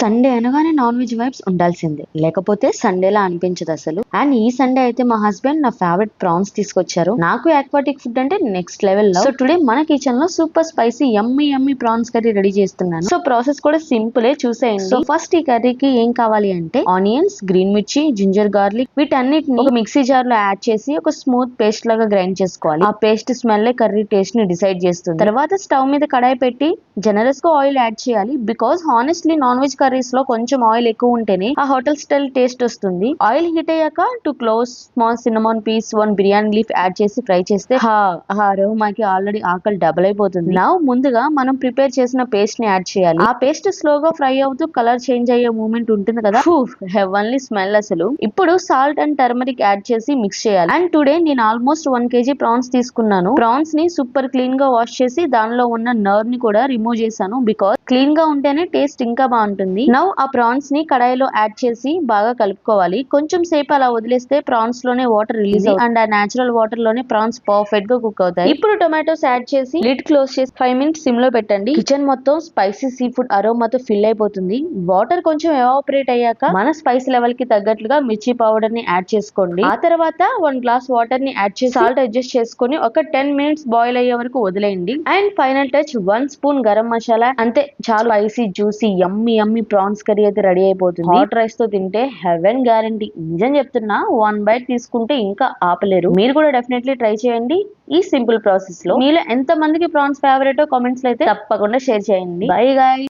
Sunday అనగానే non veg vibes ఉండాల్సిందే, లేకపోతే సండేలా అనిపించదు అసలు. అండ్ ఈ సండే అయితే మా హస్బెండ్ నా ఫేవరెట్ ప్రాన్స్ తీసుకొచ్చారు. నాకు ఆక్వాటిక్ ఫుడ్ అంటే next level love. So today మన కిచెన్ లో సూపర్ స్పైసీ యమ్మీ ప్రాన్స్ కర్రీ రెడీ చేస్తున్నాను. సో ప్రాసెస్ కూడా సింపులే, చూసేయండి. సో ఫస్ట్ ఈ కర్రీకి ఏం కావాలి అంటే ఆనియన్స్, గ్రీన్ మిర్చి, జింజర్ గార్లిక్ వీటన్నిటిని ఒక మిక్సీ జార్ లో యాడ్ చేసి ఒక స్మూత్ పేస్ట్ లాగా గ్రైండ్ చేసుకోవాలి. ఆ పేస్ట్ స్మెల్ కర్రీ టేస్ట్ ని డిసైడ్ చేస్తుంది. తర్వాత స్టవ్ మీద కడాయి పెట్టి జనరస్ గా ఆయిల్ యాడ్ చేయాలి. Because honestly non veg curries లో కొంచెం ఆయిల్ ఎక్కువ ఉంటేనే ఆ హోటల్ స్టైల్ టేస్ట్ వస్తుంది. ఆయిల్ హీట్ అయ్యాక 2 cloves, small cinnamon piece, 1 biryani leaf add చేసి ఫ్రై చేస్తే మాకి ఆల్రెడీ ఆకలి డబుల్ అయిపోతుంది. నా ముందుగా మనం ప్రిపేర్ చేసిన పేస్ట్ ని యాడ్ చేయాలి. ఆ పేస్ట్ స్లోగా ఫ్రై అవుతూ కలర్ చేంజ్ అయ్యే మూమెంట్ ఉంటుంది కదా, హెవెన్లీ స్మెల్ అసలు. ఇప్పుడు సాల్ట్ అండ్ టర్మరిక్ యాడ్ చేసి మిక్స్ చేయాలి. అండ్ టుడే నేను ఆల్మోస్ట్ 1 kg ప్రాన్స్ తీసుకున్నాను. ప్రాన్స్ ని సూపర్ క్లీన్ గా వాష్ చేసి దానిలో ఉన్న నర్వ్ ని కూడా రిమూవ్ చేశాను. బికాస్ క్లీన్ గా ఉంటేనే టేస్ట్ ఇంకా బాగుంటుంది. నౌ ఆ ప్రాన్స్ ని కడాయిలో యాడ్ చేసి బాగా కలుపుకోవాలి. కొంచెం సేపు అలా వదిలేస్తే ప్రాన్స్ లోనే వాటర్ రిలీజ్ అండ్ ఆ నేచురల్ వాటర్ లోనే ప్రాన్స్ పర్ఫెక్ట్ గా కుక్ అవుతాయి. ఇప్పుడు టొమాటోస్ యాడ్ చేసి లిడ్ క్లోజ్ చేసి 5 minutes సిమ్ లో పెట్టండి. కిచెన్ మొత్తం స్పైసీ సీ ఫుడ్ అరోమాతో ఫిల్ అయిపోతుంది. వాటర్ కొంచెం ఎవాపరేట్ అయ్యాక మన స్పైస్ లెవెల్ కి తగ్గట్లుగా మిర్చి పౌడర్ ని యాడ్ చేసుకోండి. ఆ తర్వాత 1 గ్లాస్ వాటర్ ని యాడ్ చేసి సాల్ట్ అడ్జస్ట్ చేసుకుని ఒక 10 minutes బాయిల్ అయ్యే వరకు వదిలేయండి. And final touch 1 spoon garam masala. అంతే, చాలా స్పైసీ జ్యూసీ యమ్మీ ప్రాన్స్ కర్రీ అయితే రెడీ అయిపోతుంది. హాట్ రైస్ తో తింటే హెవెన్ గ్యారంటీ. నిజం చెప్తున్నా, 1 బైట్ తీసుకుంటే ఇంకా ఆపలేరు. మీరు కూడా డెఫినెట్లీ ట్రై చేయండి. ఈ సింపుల్ ప్రాసెస్ లో మీలో ఎంత మందికి ప్రాన్స్ ఫేవరెట్ కామెంట్స్ లో అయితే తప్పకుండా షేర్ చేయండి. By guys.